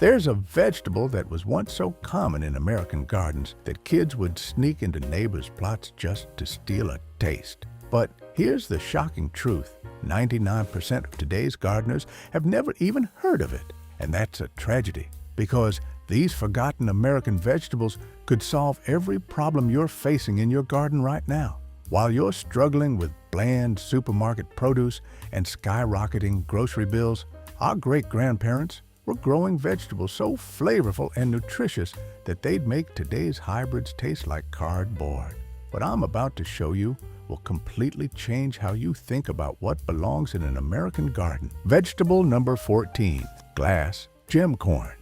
There's a vegetable that was once so common in American gardens that kids would sneak into neighbors' plots just to steal a taste. But here's the shocking truth. 99% of today's gardeners have never even heard of it. And that's a tragedy, because these forgotten American vegetables could solve every problem you're facing in your garden right now. While you're struggling with bland supermarket produce and skyrocketing grocery bills, our great-grandparents were growing vegetables so flavorful and nutritious that they'd make today's hybrids taste like cardboard. What I'm about to show you will completely change how you think about what belongs in an American garden. Vegetable number 14, glass gem corn.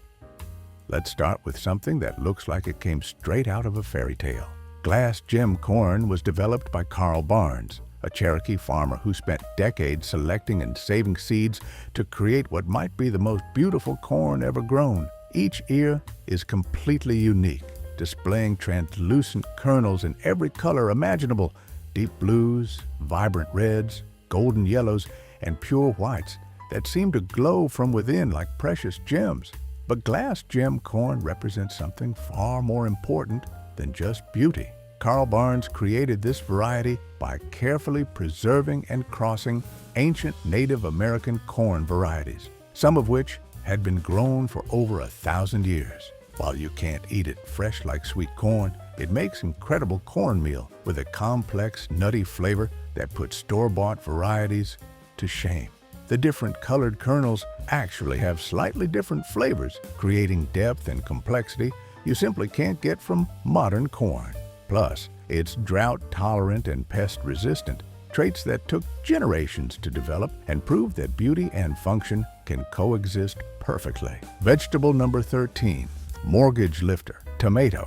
Let's start with something that looks like it came straight out of a fairy tale. Glass gem corn was developed by Carl Barnes, a Cherokee farmer who spent decades selecting and saving seeds to create what might be the most beautiful corn ever grown. Each ear is completely unique, displaying translucent kernels in every color imaginable: deep blues, vibrant reds, golden yellows, and pure whites that seem to glow from within like precious gems. But glass gem corn represents something far more important than just beauty. Carl Barnes created this variety by carefully preserving and crossing ancient Native American corn varieties, some of which had been grown for over 1,000 years. While you can't eat it fresh like sweet corn, it makes incredible cornmeal with a complex, nutty flavor that puts store-bought varieties to shame. The different colored kernels actually have slightly different flavors, creating depth and complexity you simply can't get from modern corn. Plus, it's drought-tolerant and pest-resistant, traits that took generations to develop and prove that beauty and function can coexist perfectly. Vegetable number 13, mortgage lifter, tomato.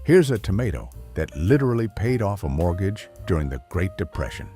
Here's a tomato that literally paid off a mortgage during the Great Depression.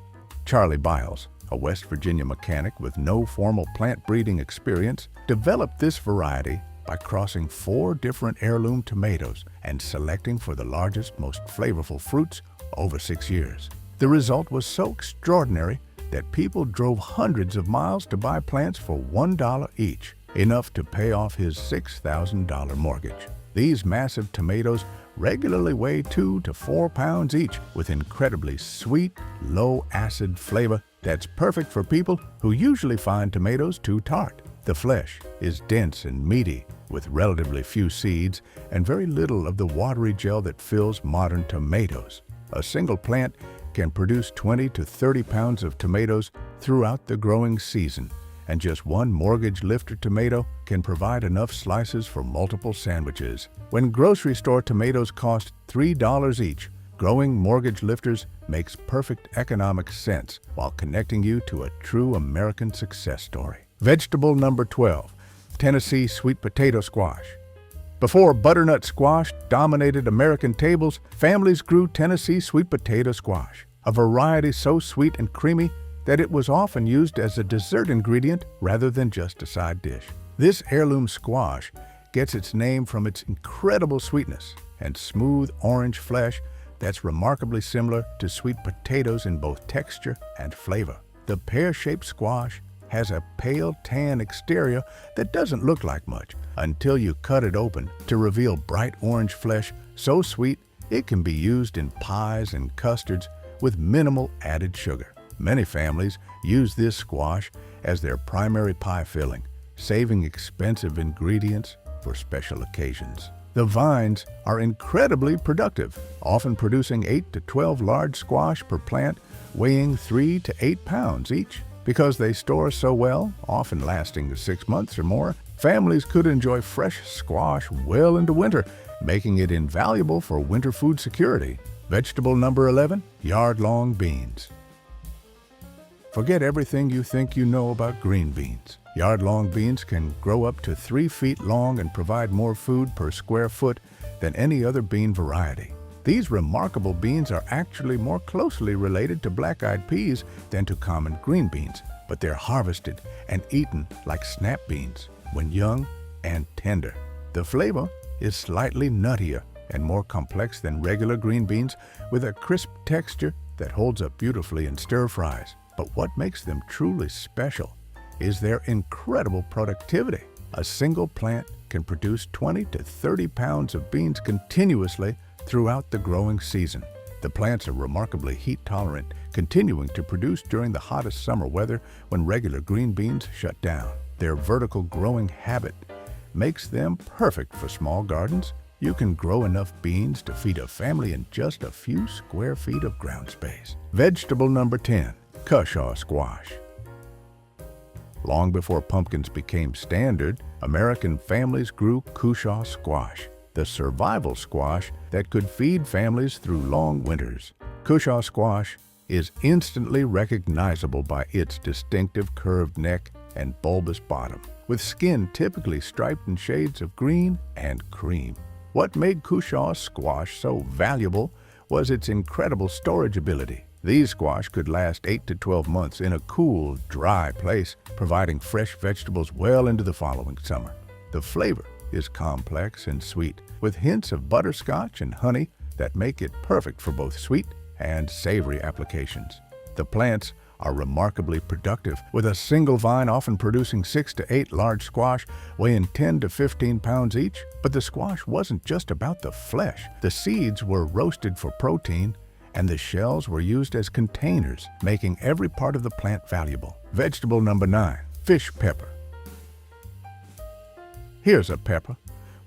Charlie Biles, a West Virginia mechanic with no formal plant breeding experience, developed this variety by crossing 4 different heirloom tomatoes and selecting for the largest, most flavorful fruits over 6 years. The result was so extraordinary that people drove hundreds of miles to buy plants for $1 each, enough to pay off his $6,000 mortgage. These massive tomatoes regularly weigh 2 to 4 pounds each, with incredibly sweet, low-acid flavor that's perfect for people who usually find tomatoes too tart. The flesh is dense and meaty, with relatively few seeds and very little of the watery gel that fills modern tomatoes. A single plant can produce 20 to 30 pounds of tomatoes throughout the growing season, and just one mortgage lifter tomato can provide enough slices for multiple sandwiches. When grocery store tomatoes cost $3 each, growing mortgage lifters makes perfect economic sense while connecting you to a true American success story. Vegetable number 12, Tennessee sweet potato squash. Before butternut squash dominated American tables, families grew Tennessee sweet potato squash, a variety so sweet and creamy that it was often used as a dessert ingredient rather than just a side dish. This heirloom squash gets its name from its incredible sweetness and smooth orange flesh that's remarkably similar to sweet potatoes in both texture and flavor. The pear-shaped squash has a pale tan exterior that doesn't look like much until you cut it open to reveal bright orange flesh so sweet it can be used in pies and custards with minimal added sugar. Many families use this squash as their primary pie filling, saving expensive ingredients for special occasions. The vines are incredibly productive, often producing 8 to 12 large squash per plant, weighing 3 to 8 pounds each. Because they store so well, often lasting 6 months or more, families could enjoy fresh squash well into winter, making it invaluable for winter food security. Vegetable number 11, yard-long beans. Forget everything you think you know about green beans. Yard-long beans can grow up to 3 feet long and provide more food per square foot than any other bean variety. These remarkable beans are actually more closely related to black-eyed peas than to common green beans, but they're harvested and eaten like snap beans when young and tender. The flavor is slightly nuttier and more complex than regular green beans, with a crisp texture that holds up beautifully in stir-fries. But what makes them truly special is their incredible productivity. A single plant can produce 20 to 30 pounds of beans continuously throughout the growing season. The plants are remarkably heat-tolerant, continuing to produce during the hottest summer weather when regular green beans shut down. Their vertical growing habit makes them perfect for small gardens. You can grow enough beans to feed a family in just a few square feet of ground space. Vegetable number 10, cushaw squash. Long before pumpkins became standard, American families grew cushaw squash, the survival squash that could feed families through long winters. Cushaw squash is instantly recognizable by its distinctive curved neck and bulbous bottom, with skin typically striped in shades of green and cream. What made cushaw squash so valuable was its incredible storage ability. These squash could last 8 to 12 months in a cool, dry place, providing fresh vegetables well into the following summer. The flavor is complex and sweet, with hints of butterscotch and honey that make it perfect for both sweet and savory applications. The plants are remarkably productive, with a single vine often producing 6 to 8 large squash weighing 10 to 15 pounds each. But the squash wasn't just about the flesh. The seeds were roasted for protein, and the shells were used as containers, making every part of the plant valuable. Vegetable number 9, fish pepper. Here's a pepper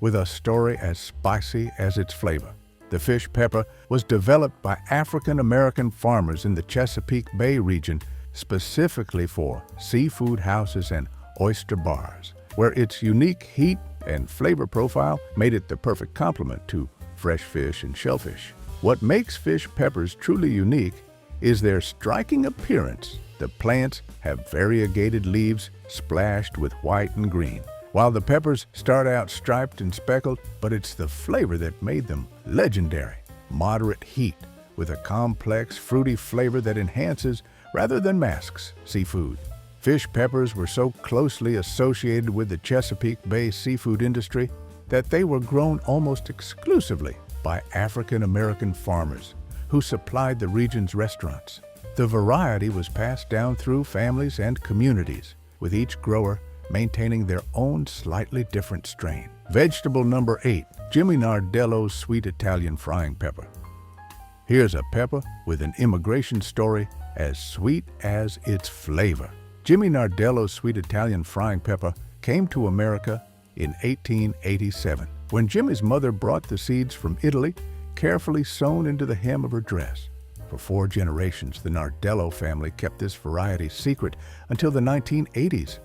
with a story as spicy as its flavor. The fish pepper was developed by African-American farmers in the Chesapeake Bay region specifically for seafood houses and oyster bars, where its unique heat and flavor profile made it the perfect complement to fresh fish and shellfish. What makes fish peppers truly unique is their striking appearance. The plants have variegated leaves splashed with white and green, while the peppers start out striped and speckled, but it's the flavor that made them legendary. Moderate heat with a complex, fruity flavor that enhances rather than masks seafood. Fish peppers were so closely associated with the Chesapeake Bay seafood industry that they were grown almost exclusively by African-American farmers who supplied the region's restaurants. The variety was passed down through families and communities, with each grower maintaining their own slightly different strain. Vegetable number 8, Jimmy Nardello's sweet Italian frying pepper. Here's a pepper with an immigration story as sweet as its flavor. Jimmy Nardello's sweet Italian frying pepper came to America in 1887, when Jimmy's mother brought the seeds from Italy, carefully sewn into the hem of her dress. For 4 generations, the Nardello family kept this variety secret until the 1980s,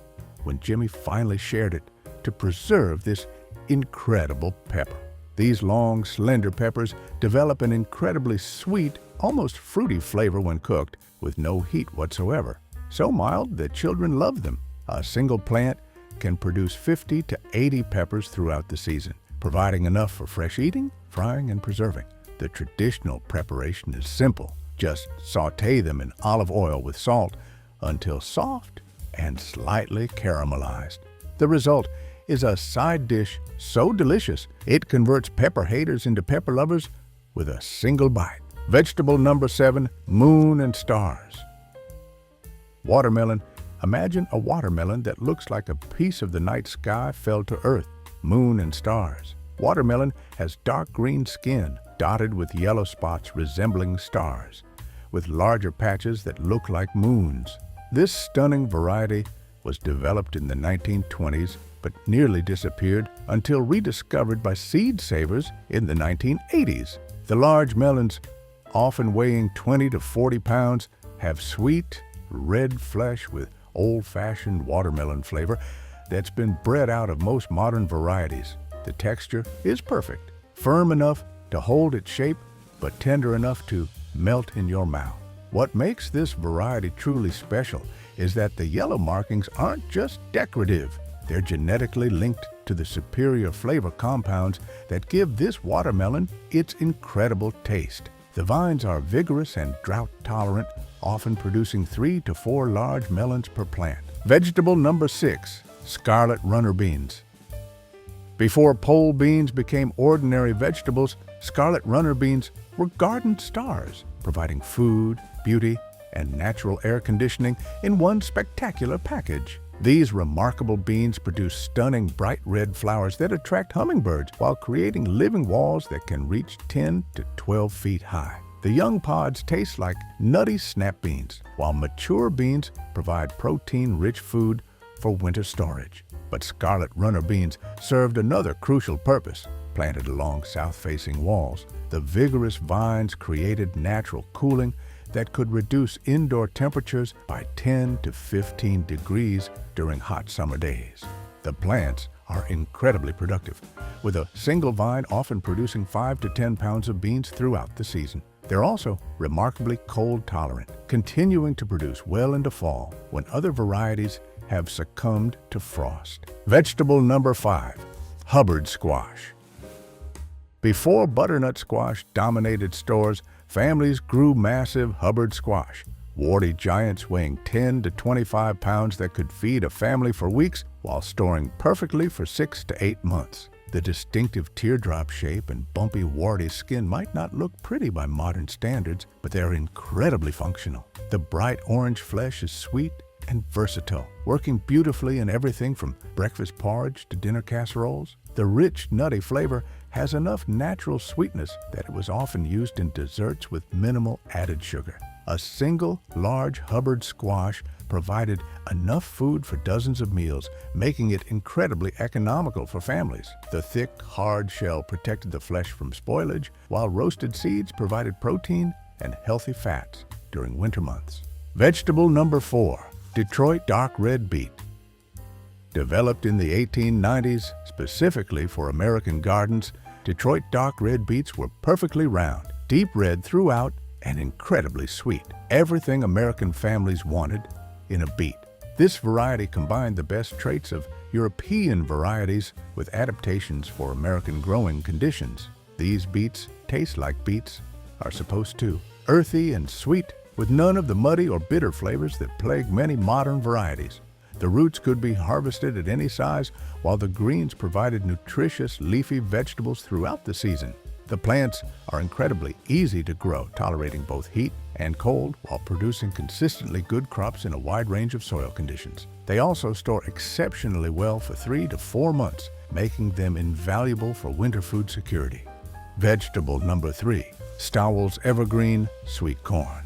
when Jimmy finally shared it to preserve this incredible pepper. These long, slender peppers develop an incredibly sweet, almost fruity flavor when cooked, with no heat whatsoever. So mild that children love them. A single plant can produce 50 to 80 peppers throughout the season, providing enough for fresh eating, frying, and preserving. The traditional preparation is simple. Just sauté them in olive oil with salt until soft and slightly caramelized. The result is a side dish so delicious it converts pepper haters into pepper lovers with a single bite. Vegetable number 7, moon and stars. Watermelon. Imagine a watermelon that looks like a piece of the night sky fell to earth. Moon and stars. Watermelon has dark green skin dotted with yellow spots resembling stars, with larger patches that look like moons. This stunning variety was developed in the 1920s but nearly disappeared until rediscovered by seed savers in the 1980s. The large melons, often weighing 20 to 40 pounds, have sweet, red flesh with old-fashioned watermelon flavor that's been bred out of most modern varieties. The texture is perfect, firm enough to hold its shape, but tender enough to melt in your mouth. What makes this variety truly special is that the yellow markings aren't just decorative. They're genetically linked to the superior flavor compounds that give this watermelon its incredible taste. The vines are vigorous and drought-tolerant, often producing 3 to 4 large melons per plant. Vegetable number 6, scarlet runner beans. Before pole beans became ordinary vegetables, scarlet runner beans were garden stars, providing food, beauty, and natural air conditioning in one spectacular package. These remarkable beans produce stunning bright red flowers that attract hummingbirds while creating living walls that can reach 10 to 12 feet high. The young pods taste like nutty snap beans, while mature beans provide protein-rich food for winter storage. But scarlet runner beans served another crucial purpose. Planted along south-facing walls, the vigorous vines created natural cooling that could reduce indoor temperatures by 10 to 15 degrees during hot summer days. The plants are incredibly productive, with a single vine often producing 5 to 10 pounds of beans throughout the season. They're also remarkably cold tolerant, continuing to produce well into fall when other varieties have succumbed to frost. Vegetable number 5, Hubbard squash. Before butternut squash dominated stores, families grew massive Hubbard squash, warty giants weighing 10 to 25 pounds that could feed a family for weeks while storing perfectly for 6 to 8 months. The distinctive teardrop shape and bumpy, warty skin might not look pretty by modern standards, but they're incredibly functional. The bright orange flesh is sweet and versatile, working beautifully in everything from breakfast porridge to dinner casseroles. The rich, nutty flavor has enough natural sweetness that it was often used in desserts with minimal added sugar. A single large Hubbard squash provided enough food for dozens of meals, making it incredibly economical for families. The thick, hard shell protected the flesh from spoilage, while roasted seeds provided protein and healthy fats during winter months. Vegetable number 4, Detroit dark red beet. Developed in the 1890s specifically for American gardens, Detroit dark red beets were perfectly round, deep red throughout, and incredibly sweet. Everything American families wanted in a beet. This variety combined the best traits of European varieties with adaptations for American growing conditions. These beets taste like beets are supposed to, earthy and sweet, with none of the muddy or bitter flavors that plague many modern varieties. The roots could be harvested at any size, while the greens provided nutritious leafy vegetables throughout the season. The plants are incredibly easy to grow, tolerating both heat and cold while producing consistently good crops in a wide range of soil conditions. They also store exceptionally well for 3 to 4 months, making them invaluable for winter food security. Vegetable number 3, Stowell's evergreen sweet corn.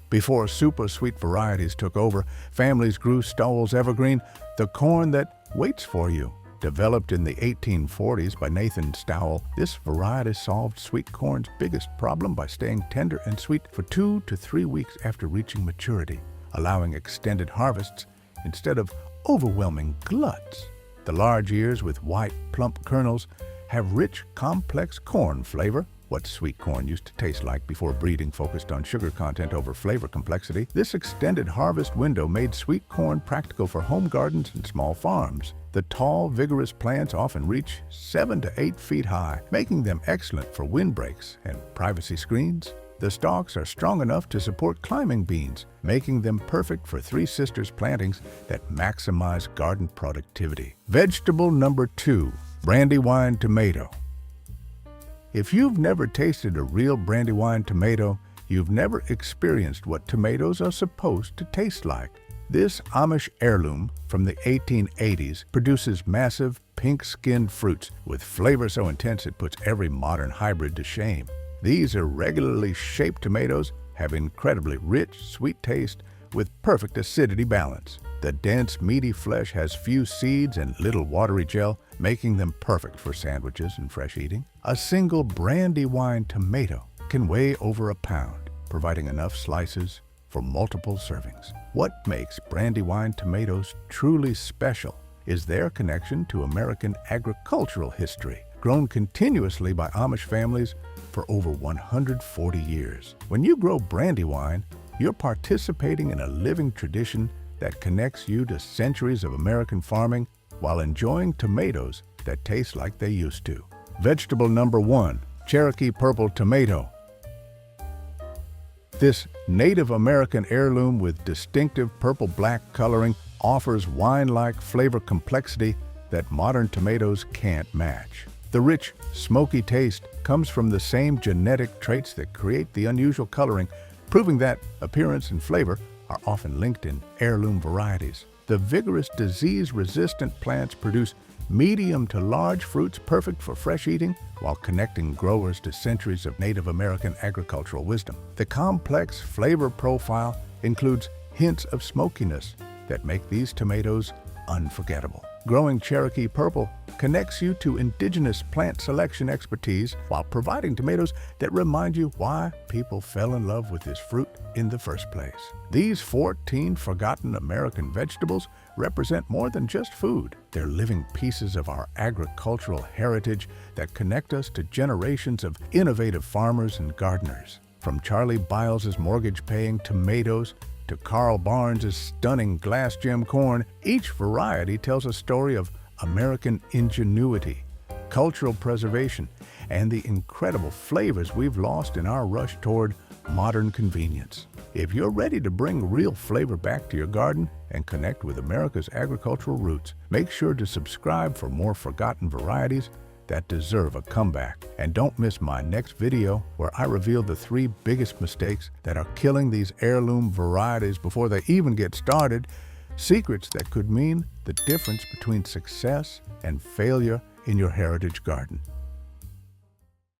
Before super sweet varieties took over, families grew Stowell's evergreen, the corn that waits for you. Developed in the 1840s by Nathan Stowell, this variety solved sweet corn's biggest problem by staying tender and sweet for 2 to 3 weeks after reaching maturity, allowing extended harvests instead of overwhelming gluts. The large ears with white, plump kernels have rich, complex corn flavor, what sweet corn used to taste like before breeding focused on sugar content over flavor complexity. This extended harvest window made sweet corn practical for home gardens and small farms. The tall, vigorous plants often reach 7 to 8 feet high, making them excellent for windbreaks and privacy screens. The stalks are strong enough to support climbing beans, making them perfect for Three Sisters plantings that maximize garden productivity. Vegetable number 2, Brandywine tomato. If you've never tasted a real Brandywine tomato, you've never experienced what tomatoes are supposed to taste like. This Amish heirloom from the 1880s produces massive, pink-skinned fruits with flavor so intense it puts every modern hybrid to shame. These irregularly shaped tomatoes have incredibly rich, sweet taste with perfect acidity balance. The dense, meaty flesh has few seeds and little watery gel, making them perfect for sandwiches and fresh eating. A single Brandywine tomato can weigh over a pound, providing enough slices for multiple servings. What makes Brandywine tomatoes truly special is their connection to American agricultural history, grown continuously by Amish families for over 140 years. When you grow Brandywine, you're participating in a living tradition that connects you to centuries of American farming while enjoying tomatoes that taste like they used to. Vegetable number 1, Cherokee purple tomato. This Native American heirloom with distinctive purple-black coloring offers wine-like flavor complexity that modern tomatoes can't match. The rich, smoky taste comes from the same genetic traits that create the unusual coloring, proving that appearance and flavor are often linked in heirloom varieties. The vigorous, disease-resistant plants produce medium to large fruits perfect for fresh eating while connecting growers to centuries of Native American agricultural wisdom. The complex flavor profile includes hints of smokiness that make these tomatoes unforgettable. Growing Cherokee Purple connects you to indigenous plant selection expertise while providing tomatoes that remind you why people fell in love with this fruit in the first place. These 14 forgotten American vegetables represent more than just food. They're living pieces of our agricultural heritage that connect us to generations of innovative farmers and gardeners. From Charlie Biles's mortgage-paying tomatoes to Carl Barnes's stunning glass gem corn, each variety tells a story of American ingenuity, cultural preservation, and the incredible flavors we've lost in our rush toward modern convenience. If you're ready to bring real flavor back to your garden and connect with America's agricultural roots, make sure to subscribe for more forgotten varieties that deserve a comeback. And don't miss my next video where I reveal the 3 biggest mistakes that are killing these heirloom varieties before they even get started, secrets that could mean the difference between success and failure in your heritage garden.